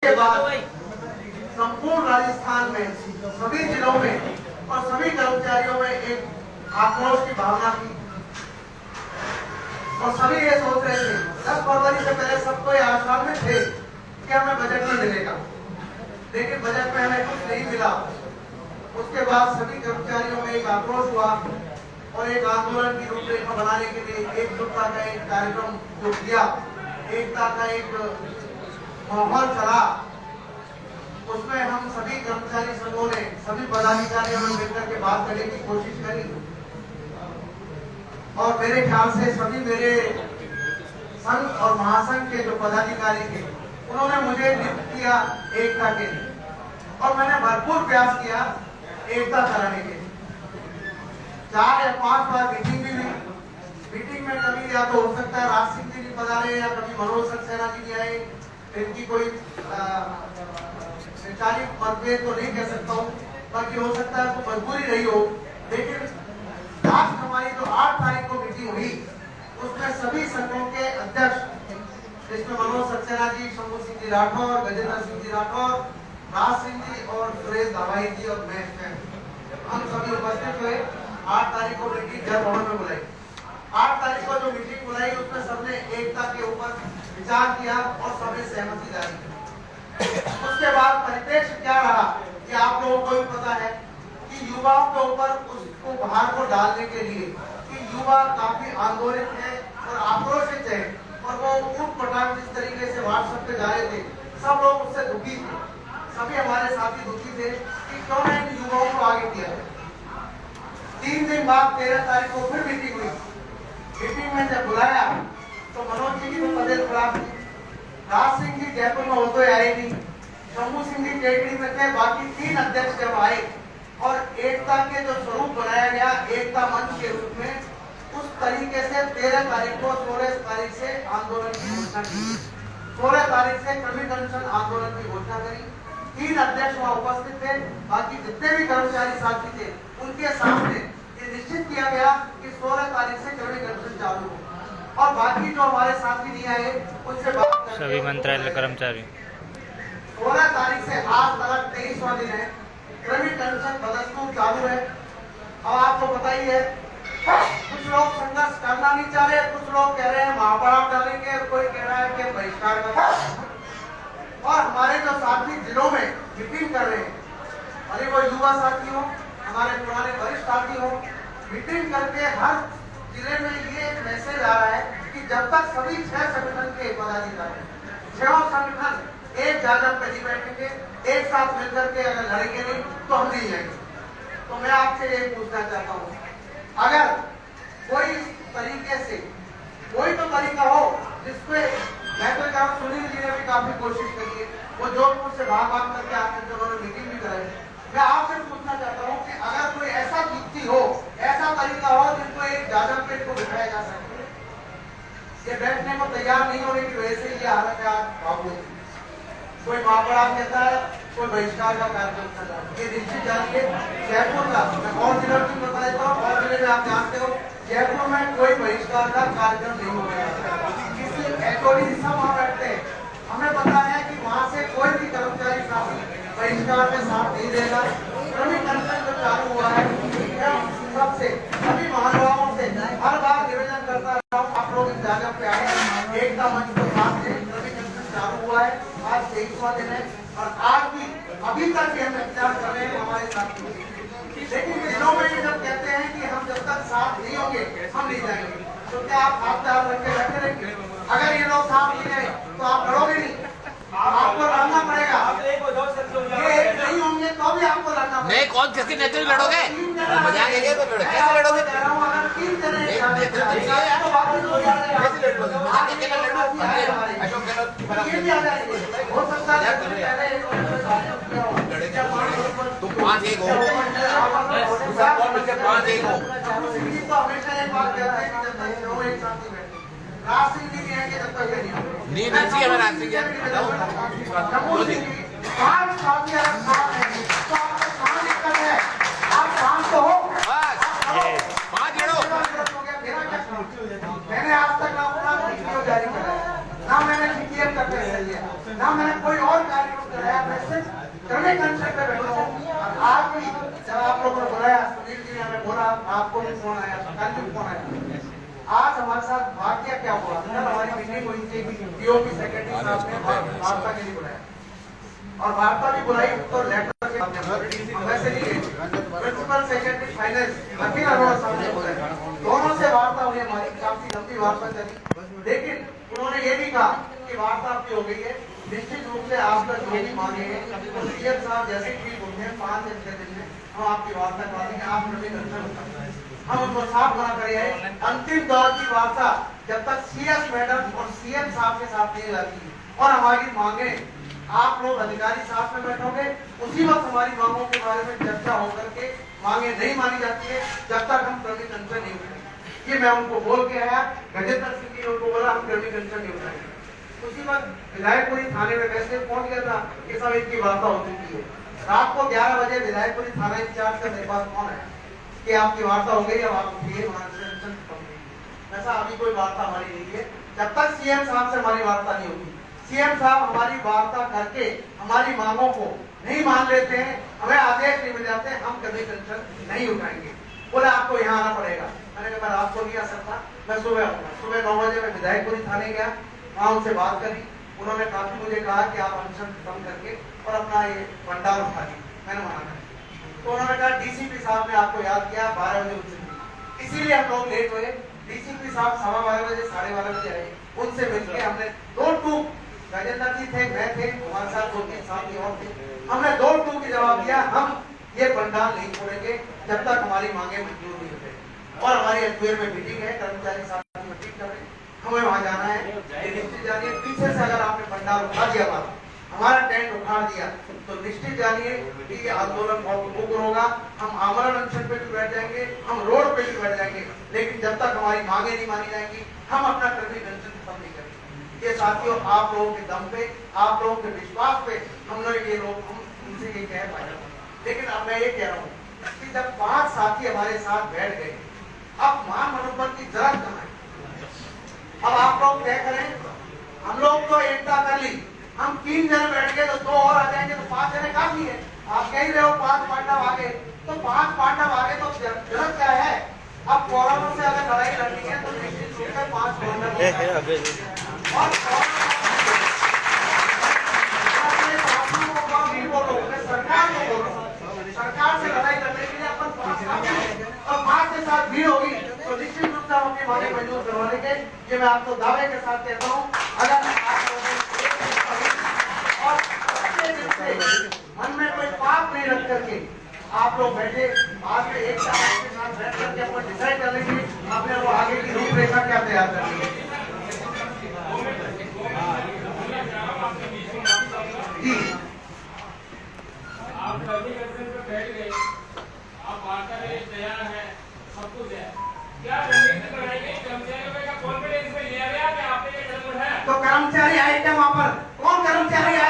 के बाद संपूर्ण राजस्थान में सभी जिलों में और सभी कर्मचारियों में एक आक्रोश की भावना थी और सभी ये सोच रहे थे 10 फरवरी से पहले सबको ये आश्वासन में थे कि हमें बजट में मिलेगा, लेकिन बजट में हमें कुछ नहीं मिला। उसके बाद सभी कर्मचारियों में एक आक्रोश हुआ और एक आंदोलन की रूपरेखा बनाने के लिए एकजुटता का एक कार्यक्रम जो किया, एकता का एक माहौल चला। उसमें हम सभी कर्मचारी संघों ने, सभी पदाधिकारियों ने मिलकर के बात करने की कोशिश करी और मेरे ख्याल से सभी मेरे संघ और महासंघ के जो पदाधिकारी थे उन्होंने मुझे नियुक्त किया एकता के लिए और मैंने भरपूर प्रयास किया एकता कराने के लिए। 4 या 5 बार मीटिंग भी हुई। मीटिंग में कभी या तो हो सकता है राज सिंह जी नहीं पधारे या कभी मनोज सक्सेना जी नहीं आए, इनकी कोई वैचारिक मतभेद तो नहीं कह सकता हूँ, बाकी हो सकता है कोई मजबूरी रही हो। लेकिन लास्ट हमारी जो 8 तारीख को मीटिंग हुई उसमें सभी संघों के अध्यक्ष, जिसमें मनोज सक्सेना जी, शंभू सिंह जी राठौर, गजेंद्र सिंह जी राठौर, राज सिंह जी और सुरेश दवाई जी और मैं, हम सभी उपस्थित हुए। 8 तारीख को मीटिंग जय भवन में बुलाई। 8 तारीख को जो मीटिंग बुलाई उसमें सबने एकता के ऊपर विचार किया और सबने सहमति जारी की। उसके बाद परिप्रेक्ष्य क्या रहा कि आप लोगों को भी पता है कि युवाओं के ऊपर उसको बाहर को डालने के लिए कि युवा काफी आंदोलित है और आक्रोशित है और वो ऊट पटांग जिस तरीके से व्हाट्सएप पे जा रहे थे, सब लोग उससे दुखी थे। सभी हमारे साथी दुखी थे कि क्यों ना इन युवाओं को आगे किया जाए। 3 दिन बाद 13 तारीख को फिर मीटिंग हुई। मीटिंग में जब बुलाया तो मनोज जी की तो तबियत खराब थी, राज सिंह जी जयपुर में होते आए नहीं, शंभू सिंह जी केकड़ी में थे, बाकी 3 अध्यक्ष जब आए और एकता के जो स्वरूप बनाया गया एकता मंच के रूप में, उस तरीके से 13 तारीख को 16 तारीख से आंदोलन की घोषणा की। 16 तारीख से क्रमिक अनशन आंदोलन की घोषणा करी। 3 अध्यक्ष वहां उपस्थित थे, बाकी जितने भी कर्मचारी साथी थे उनके सामने ये निश्चित किया गया कि 16 तारीख से क्रमिक अनशन चालू हो और बाकी जो हमारे साथी नहीं आए उनसे बात सभी मंत्रालय कर्मचारी 16 तारीख से आज तक 23वां दिन है, क्रमिक अनशन बदस्तूर चालू है। अब आपको पता ही है, कुछ लोग संघर्ष करना नहीं चाह रहे, कुछ लोग कह रहे हैं महापड़ाव डालेंगे और कोई कह रहा है कि बहिष्कार करेंगे। और हमारे जो साथी जिलों में मीटिंग कर रहे हैं, भले वो युवा साथी हो, हमारे पुराने वरिष्ठ साथी हो, मीटिंग करके हर जिले में ये एक मैसेज आ रहा है कि जब तक सभी 6 संगठन के पदाधिकारी 6 संगठन एक जागरण पे नहीं बैठेंगे, एक साथ मिलकर के अगर लड़ेंगे नहीं तो हम नहीं जाएंगे। तो मैं आपसे ये पूछना चाहता हूँ, अगर कोई तरीके से कोई तो तरीका हो जिसपे, मैं तो कहा सुनील जी ने भी काफी कोशिश करी है, वो जोधपुर से भाग करके आकर जब उन्होंने मीटिंग भी कराई। मैं आपसे पूछना चाहता हूँ कि अगर कोई ऐसा युक्ति हो, ऐसा तरीका हो जिसको एक जागरण पे को बिठाया जा सके, ये बैठने को तैयार नहीं होने की वजह से ये हालत है बाबू। कोई मापड़ा कहता है, कोई बहिष्कार का कार्यक्रम चल रहा है, ये निश्चित जारी है। जयपुर का मैं और जिलों की बता देता हूँ, और जिले में आप जानते हो जयपुर में कोई बहिष्कार का कार्यक्रम नहीं होगा। किसी एचओडी सब वहाँ बैठते हैं, हमें पता है कि वहाँ से कोई भी कर्मचारी साथी बहिष्कार में साथ नहीं देगा। क्रमिक अनशन जो चालू हुआ है, सबसे सभी महानुभावों से हर बार निवेदन करता रहा हूँ, आप लोग इस जगह पे आए, एकता मंच को साथ दें। क्रमिक अनशन चालू हुआ है, आज 23वां दिन है और आज भी अभी तक भी हम इंतजार कर रहे हैं हमारे साथ। लेकिन जिलों में ये जब कहते हैं कि हम जब तक साथ नहीं होंगे हम नहीं जाएंगे, तो क्या आप हाथ पे हाथ रख के बैठे रहेंगे? अगर ये लोग साथ नहीं गए तो आप लड़ोगे नहीं, आपको लड़ना पड़ेगा। ये एक नहीं होंगे तो भी आपको लड़ना पड़ेगा। नहीं, कौन किसके नेतृत्व में लड़ोगे? मजाक है तो लड़ोगे, कैसे लड़ोगे? अगर 3 जने अशोक गहलोत ये भी आ जाएंगे, हो सकता है तुम 5-1 हो, 5-1 हो। तो हमेशा एक बात कहते हैं कि जब तक लोग एक साथ नहीं बैठे, राज सिंह जी कहेंगे जब तक नहीं चाहिए हमें राज सिंह शंभू सिंह जी 5 साथी अगर साथ हैं तो आपको कहाँ दिक्कत है? आप शांत तो हो, बस 5 लड़ो। मैंने आज तक ना अपना वीडियो जारी करा, ना मैंने वीडियो करके दिया, ना मैंने कोई और कार्यक्रम क्रमिक अनशन पे बैठो। और आज भी जब आप लोगों ने बुलाया, सुनील जी ने हमें बोला, आपको भी फोन आया, कल भी फोन आया। आज हमारे साथ भाग्य क्या हुआ, कल हमारी मीटिंग हुई थी, डीओपी सेक्रेटरी साहब ने वार्ता के लिए बुलाया और वार्ता भी बुलाई तो लेटर के माध्यम वैसे नहीं गए। Principal secretary finance Akhil Arora साहब ने बुलाया, दोनों से वार्ता हुई हमारी, काफी लंबी वार्ता चली, लेकिन उन्होंने ये भी कहा कि वार्ता आपकी हो गई है, निश्चित रूप से आपका जो भी मांगे हैं तो सीएम साहब जैसे ठीक होते हैं 5 या 6 दिन में हम आपकी वार्ता करेंगे, आप नवी कंसर्न हम उनको साफ मना करिए। अंतिम दौर की वार्ता जब तक सीएस मैडम और सीएम साहब के साथ नहीं लगती और हमारी मांगे आप लोग अधिकारी साथ में बैठोगे, उसी वक्त हमारी मांगों के बारे में चर्चा होकर के मांगे नहीं मानी जाती है जब तक हम क्रमिक अनशन नहीं उठाएंगे। ये मैं उनको बोल के आया, गजेंद्र सिंह जी ने उनको बोला हम क्रमिक अनशन नहीं उठाएंगे। उसी वक्त विधायकपुरी थाने में वैसे फोन किया था कि सब इनकी वार्ता हो चुकी है। रात को 11 बजे विधायकपुरी थाना इंचार्ज का मेरे पास फोन आया कि आपकी वार्ता हो गई, अब आप उठिए, वहां से अनशन खत्म नहीं। ऐसा अभी कोई वार्ता हमारी नहीं है जब तक सीएम साहब से हमारी वार्ता नहीं होगी। सीएम साहब हमारी वार्ता करके हमारी मांगों को नहीं मान लेते हैं, हमें आदेश नहीं मिल जाते, हम कभी टेंशन नहीं उठाएंगे। बोले आपको यहाँ आना पड़ेगा। मैंने कहा मैं रात को नहीं आ सकता, मैं सुबह आऊंगा। सुबह 9 बजे मैं विधायकपुरी थाने गया, वहां उनसे बात करी, उन्होंने काफी मुझे कहा कि आप अनशन खत्म करके और अपना ये भंडार उठा ली। मैंने मना कर, तो उन्होंने कहा डीसीपी साहब ने आपको याद किया 12 बजे उनसे, इसीलिए हम लोग लेट हुए। डीसीपी साहब 12:15 बजे 12:30 बजे आए, उनसे मिलकर हमने 2 टूक, गजेंद्र जी थे, मैं थे, हमारे साथ 2-3 साथी और थे, हमने 2 टूक की जवाब दिया, हम ये पंडाल नहीं छोड़ेंगे जब तक हमारी मांगे मंजूर नहीं होते। और हमारी अजमेर में मीटिंग है, कर्मचारी साथ में मीटिंग कर रहे हैं, हमें वहां जाना है, ये निश्चित जानिए। पीछे से अगर आपने पंडाल उठा दिया, हमारा टेंट उखाड़ दिया, तो निश्चित जानिए कि ये आंदोलन बहुत उग्र होगा। हम आमरण अनशन पे भी बैठ जाएंगे, हम रोड पे भी बैठ जाएंगे, लेकिन जब तक हमारी मांगे नहीं मानी जाएंगी हम अपना क्रमिक अनशन खत्म नहीं करेंगे। ये साथियों आप लोगों के दम पे, आप लोगों के विश्वास पे हम लोग ये लोग हम उनसे ये कह पाए। लेकिन अब मैं ये कह रहा हूँ कि जब 5 साथी हमारे साथ बैठ गए, अब मान मनोबल की जरूरत कहाँ है? अब आप लोग तय करें, हम लोग तो एकता कर ली, हम 3 जने बैठ गए तो 2 और आ जाएंगे तो 5 जने काफी है। आप कह रहे हो 5 पांडव आगे, तो 5 पांडव आगे तो जरूरत क्या है? अब कौरवों से अगर लड़ाई लड़नी है तो निश्चित रूप से 5 पांडव सरकार से लड़ाई लड़ने के लिए अपन 5 के साथ भीड़ होगी तो निश्चित रूप से हम अपनी मांगे मंजूर करवा लेंगे। ये मैं आपको दावे के साथ कहता हूँ। अगर आप और मन में कोई पाप नहीं रख करके आप लोग बैठे, आज में एक के साथ बैठ करके अपन डिसाइड कर लेंगे आपने वो आगे की रूपरेखा क्या तैयार करनी है। जी आप सभी बैठ गए, आप वार्ता में तैयार है, सब कुछ है, क्या रणनीति बनाएंगे? कर्मचारियों का कॉन्फिडेंस में ले रहे हैं कि आपने ये गड़बड़ है? तो कर्मचारी आए थे वहां पर, कौन कर्मचारी आए?